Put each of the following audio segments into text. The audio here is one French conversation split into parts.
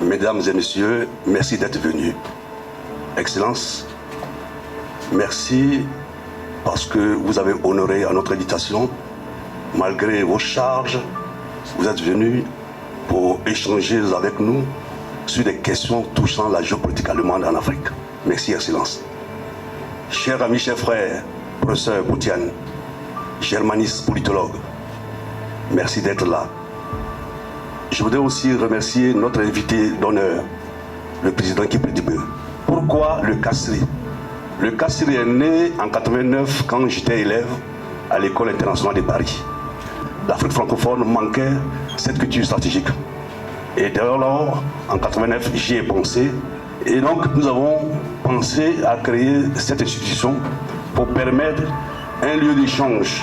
Mesdames et messieurs, merci d'être venus. Excellence, merci parce que vous avez honoré à notre invitation. Malgré vos charges, vous êtes venus pour échanger avec nous sur des questions touchant la géopolitique allemande en Afrique. Merci, Excellence. Chers amis, chers frères, professeur Boutiane, germaniste, politologue, merci d'être là. Je voudrais aussi remercier notre invité d'honneur, le président Kipre-Dibe. Pourquoi le CASRI? Le CASRI est né en 89 quand j'étais élève à l'école internationale de Paris. L'Afrique francophone manquait cette culture stratégique. Et dès lors, en 89, j'y ai pensé. Et donc, nous avons pensé à créer cette institution pour permettre un lieu d'échange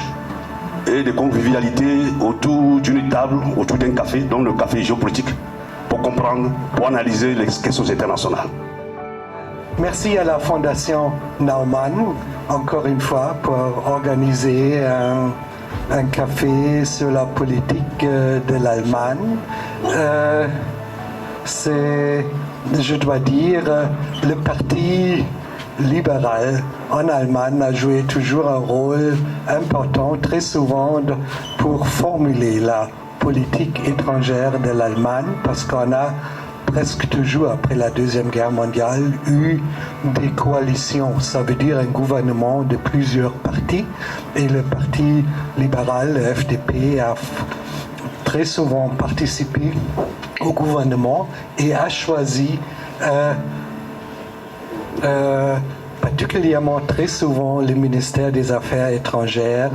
et de convivialité autour d'une table, autour d'un café, donc le café géopolitique, pour comprendre, pour analyser les questions internationales. Merci à la Fondation Naumann, encore une fois, pour organiser un café sur la politique de l'Allemagne. C'est, je dois dire, le parti libéral en Allemagne a joué toujours un rôle important, très souvent, pour formuler la politique étrangère de l'Allemagne, parce qu'on a presque toujours, après la Deuxième Guerre mondiale, eu des coalitions. Ça veut dire un gouvernement de plusieurs partis. Et le Parti libéral, le FDP, a très souvent participé au gouvernement et a choisi particulièrement très souvent le ministère des Affaires étrangères.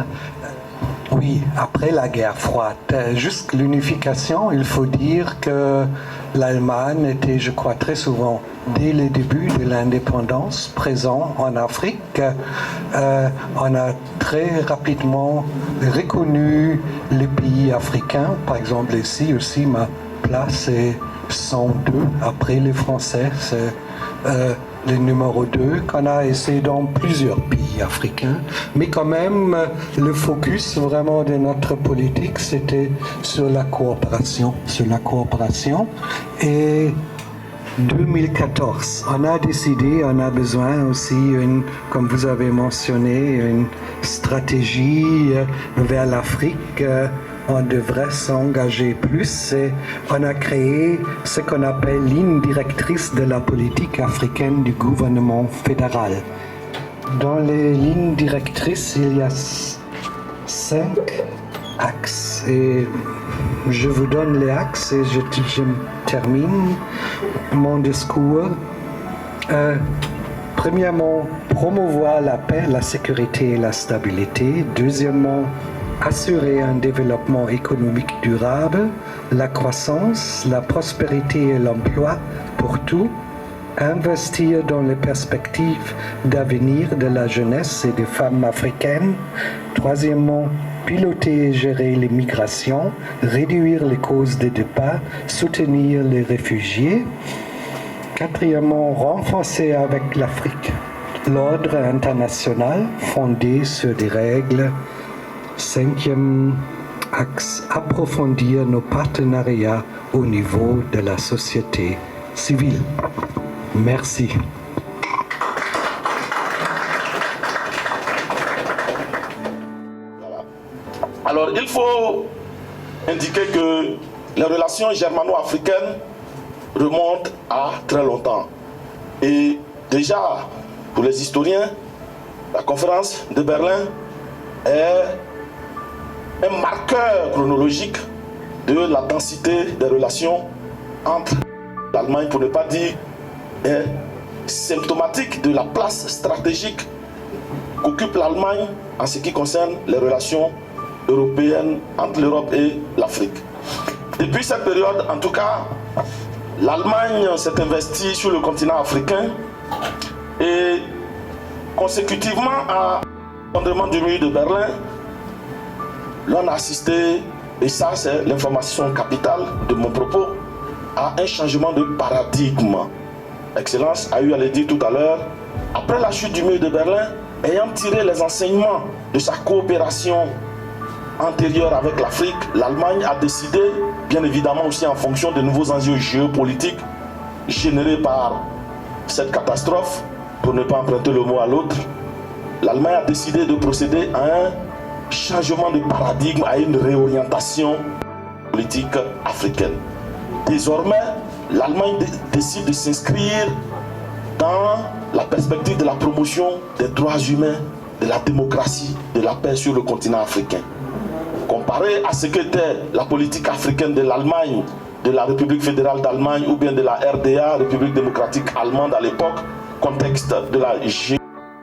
Oui, après la guerre froide. Jusqu'à l'unification, il faut dire que l'Allemagne était, je crois, très souvent, dès le début de l'indépendance, présent en Afrique. On a très rapidement reconnu les pays africains. Par exemple, ici aussi, ma place est 102, après les Français. C'est le numéro 2 qu'on a essayé dans plusieurs pays africains. Mais quand même, le focus vraiment de notre politique, c'était sur la coopération. Et 2014, on a décidé, on a besoin aussi, comme vous avez mentionné, une stratégie vers l'Afrique. On devrait s'engager plus et on a créé ce qu'on appelle ligne directrice de la politique africaine du gouvernement fédéral. Dans les lignes directrices, il y a 5 axes et je vous donne les axes et je termine mon discours. Premièrement, promouvoir la paix, la sécurité et la stabilité. Deuxièmement, assurer un développement économique durable, la croissance, la prospérité et l'emploi pour tous, investir dans les perspectives d'avenir de la jeunesse et des femmes africaines. Troisièmement, piloter et gérer les migrations, réduire les causes de départ, soutenir les réfugiés. Quatrièmement, renforcer avec l'Afrique l'ordre international fondé sur des règles. Cinquième axe, approfondir nos partenariats au niveau de la société civile. Merci. Alors, il faut indiquer que les relations germano-africaines remontent à très longtemps. Et déjà, pour les historiens, la conférence de Berlin est un marqueur chronologique de la densité des relations entre l'Allemagne, pour ne pas dire est symptomatique de la place stratégique qu'occupe l'Allemagne en ce qui concerne les relations européennes entre l'Europe et l'Afrique. Depuis cette période, en tout cas, l'Allemagne s'est investie sur le continent africain et consécutivement à l'effondrement du mur de Berlin, l'on a assisté, et ça c'est l'information capitale de mon propos, à un changement de paradigme. Excellence a eu à le dire tout à l'heure, après la chute du mur de Berlin, ayant tiré les enseignements de sa coopération antérieure avec l'Afrique, l'Allemagne a décidé, bien évidemment aussi en fonction de nouveaux enjeux géopolitiques, générée par cette catastrophe, pour ne pas emprunter le mot à l'autre, l'Allemagne a décidé de procéder à un changement de paradigme, à une réorientation politique africaine. Désormais, l'Allemagne décide de s'inscrire dans la perspective de la promotion des droits humains, de la démocratie, de la paix sur le continent africain. Comparé à ce qu'était la politique africaine de l'Allemagne, de la République fédérale d'Allemagne ou bien de la RDA, République démocratique allemande à l'époque, contexte de la guerre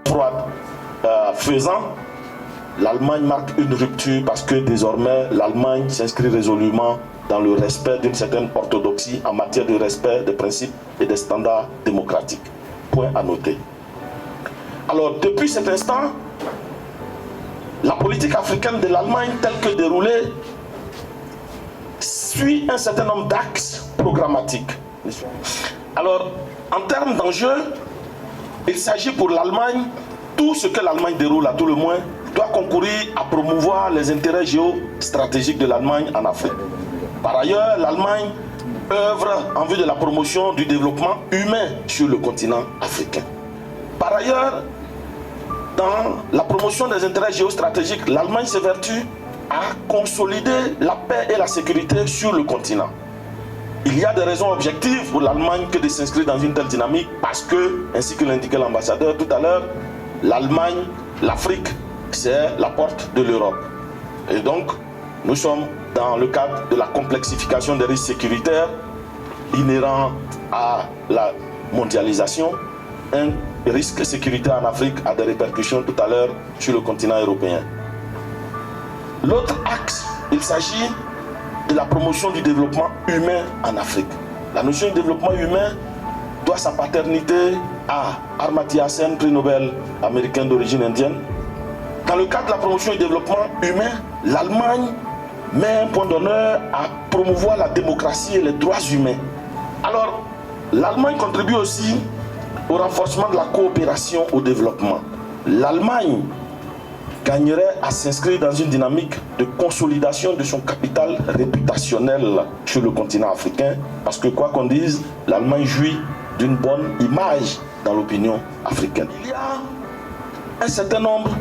froide faisant, l'Allemagne marque une rupture parce que désormais l'Allemagne s'inscrit résolument dans le respect d'une certaine orthodoxie en matière de respect des principes et des standards démocratiques. Point à noter. Alors depuis cet instant, la politique africaine de l'Allemagne telle que déroulée suit un certain nombre d'axes programmatiques. Alors, en termes d'enjeux, il s'agit pour l'Allemagne, tout ce que l'Allemagne déroule à tout le moins, doit concourir à promouvoir les intérêts géostratégiques de l'Allemagne en Afrique. Par ailleurs, l'Allemagne œuvre en vue de la promotion du développement humain sur le continent africain. Par ailleurs, dans la promotion des intérêts géostratégiques, l'Allemagne s'évertue à consolider la paix et la sécurité sur le continent. Il y a des raisons objectives pour l'Allemagne que de s'inscrire dans une telle dynamique parce que, ainsi que l'indiquait l'ambassadeur tout à l'heure, l'Allemagne, l'Afrique, c'est la porte de l'Europe. Et donc, nous sommes dans le cadre de la complexification des risques sécuritaires inhérents à la mondialisation. Un risque sécuritaire en Afrique a des répercussions tout à l'heure sur le continent européen. L'autre axe, il s'agit de la promotion du développement humain en Afrique. La notion de développement humain doit sa paternité à Amartya Sen, prix Nobel américain d'origine indienne. Dans le cadre de la promotion du développement humain, l'Allemagne met un point d'honneur à promouvoir la démocratie et les droits humains. Alors, l'Allemagne contribue aussi au renforcement de la coopération au développement. L'Allemagne gagnerait à s'inscrire dans une dynamique de consolidation de son capital réputationnel sur le continent africain, parce que quoi qu'on dise, l'Allemagne jouit d'une bonne image dans l'opinion africaine. Il y a un certain nombre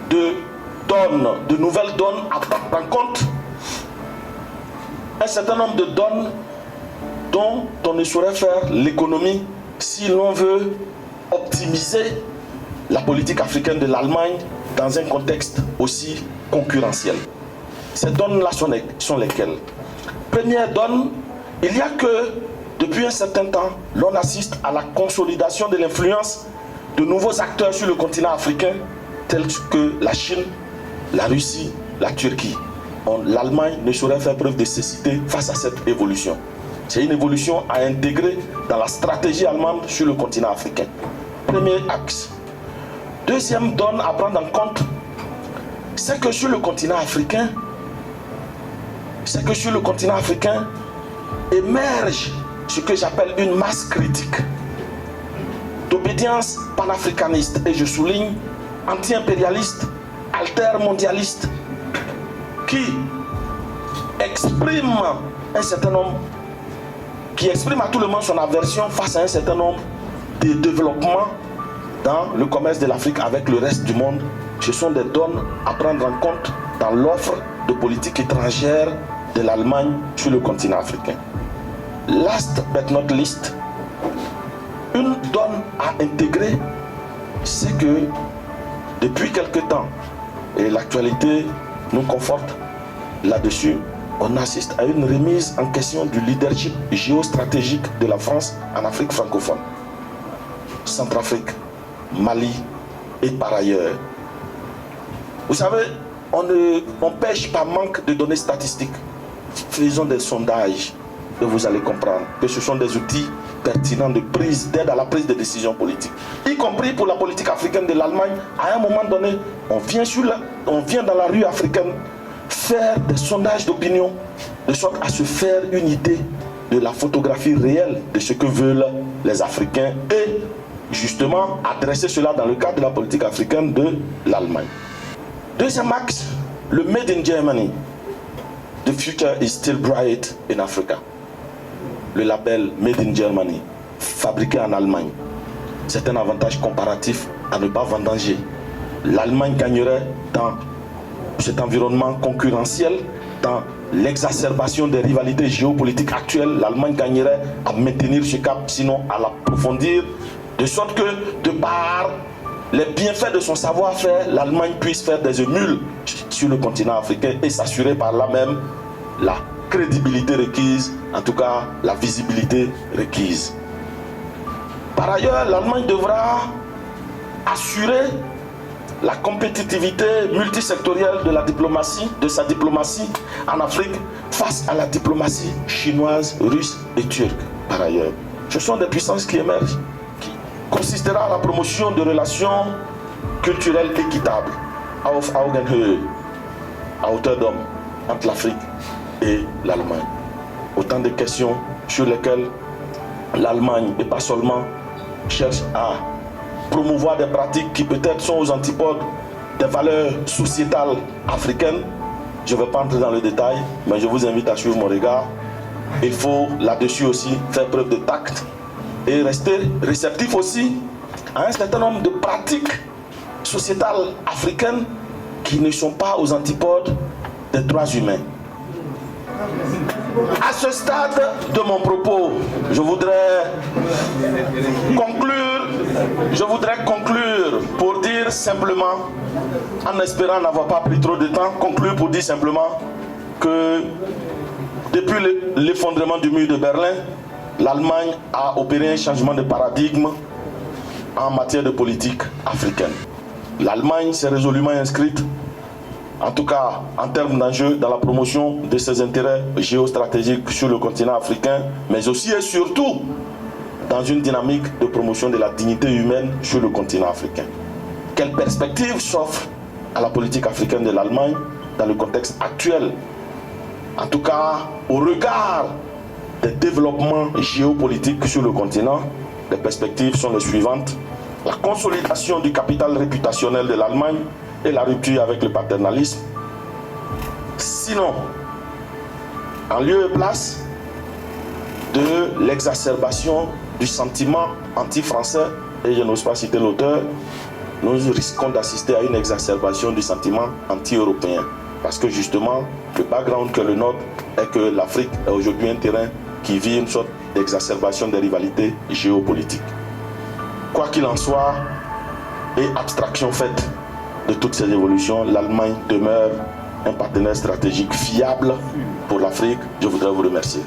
de donnes, de nouvelles donnes à prendre en compte, un certain nombre de donnes dont on ne saurait faire l'économie si l'on veut optimiser la politique africaine de l'Allemagne dans un contexte aussi concurrentiel. Ces donnes-là sont lesquelles? Première donne, il y a que depuis un certain temps, l'on assiste à la consolidation de l'influence de nouveaux acteurs sur le continent africain, tels que la Chine, la Russie, la Turquie. L'Allemagne ne saurait faire preuve de cécité face à cette évolution. C'est une évolution à intégrer dans la stratégie allemande sur le continent africain. Premier axe. Deuxième donne à prendre en compte, c'est que sur le continent africain, émerge ce que j'appelle une masse critique d'obédience panafricaniste, et je souligne anti-impérialiste, altermondialiste, qui exprime à tout le monde son aversion face à un certain nombre de développements dans le commerce de l'Afrique avec le reste du monde. Ce sont des donnes à prendre en compte dans l'offre de politique étrangère de l'Allemagne sur le continent africain. Last but not least, une donne à intégrer, c'est que depuis quelque temps, et l'actualité nous conforte là-dessus, on assiste à une remise en question du leadership géostratégique de la France en Afrique francophone, Centrafrique, Mali et par ailleurs. Vous savez, on pêche par manque de données statistiques. Faisons des sondages et vous allez comprendre que ce sont des outils pertinents d'aide à la prise de décision politique, y compris pour la politique africaine de l'Allemagne. À un moment donné, on vient dans la rue africaine faire des sondages d'opinion de sorte à se faire une idée de la photographie réelle de ce que veulent les Africains et justement adresser cela dans le cadre de la politique africaine de l'Allemagne. Deuxième axe, le Made in Germany. The future is still bright in Africa. Le label Made in Germany. fabriqués en Allemagne. C'est un avantage comparatif à ne pas vendanger. L'Allemagne gagnerait dans cet environnement concurrentiel, dans l'exacerbation des rivalités géopolitiques actuelles. L'Allemagne gagnerait à maintenir ce cap, sinon à l'approfondir, de sorte que, de par les bienfaits de son savoir-faire, l'Allemagne puisse faire des émules sur le continent africain et s'assurer par là même la crédibilité requise, en tout cas la visibilité requise. Par ailleurs, l'Allemagne devra assurer la compétitivité multisectorielle de la diplomatie, de sa diplomatie en Afrique face à la diplomatie chinoise, russe et turque. Par ailleurs, ce sont des puissances qui émergent, qui consistera à la promotion de relations culturelles équitables, auf Augenhöhe, à hauteur d'homme, entre l'Afrique et l'Allemagne. Autant de questions sur lesquelles l'Allemagne, et pas seulement, cherche à promouvoir des pratiques qui peut-être sont aux antipodes des valeurs sociétales africaines. Je ne vais pas entrer dans le détail, mais je vous invite à suivre mon regard. Il faut là-dessus aussi faire preuve de tact et rester réceptif aussi à un certain nombre de pratiques sociétales africaines qui ne sont pas aux antipodes des droits humains. À ce stade de mon propos, je voudrais conclure pour dire simplement, en espérant n'avoir pas pris trop de temps, conclure pour dire simplement que depuis l'effondrement du mur de Berlin, l'Allemagne a opéré un changement de paradigme en matière de politique africaine. L'Allemagne s'est résolument inscrite, en tout cas en termes d'enjeux, dans la promotion de ses intérêts géostratégiques sur le continent africain, mais aussi et surtout dans une dynamique de promotion de la dignité humaine sur le continent africain. Quelle perspective s'offre à la politique africaine de l'Allemagne dans le contexte actuel? En tout cas, au regard des développements géopolitiques sur le continent, les perspectives sont les suivantes. La consolidation du capital réputationnel de l'Allemagne et la rupture avec le paternalisme. Sinon, en lieu et place de l'exacerbation du sentiment anti-français, et je n'ose pas citer l'auteur, nous risquons d'assister à une exacerbation du sentiment anti-européen. Parce que justement, le background que le nôtre est que l'Afrique est aujourd'hui un terrain qui vit une sorte d'exacerbation des rivalités géopolitiques. Quoi qu'il en soit, et abstraction faite de toutes ces évolutions, l'Allemagne demeure un partenaire stratégique fiable pour l'Afrique. Je voudrais vous remercier.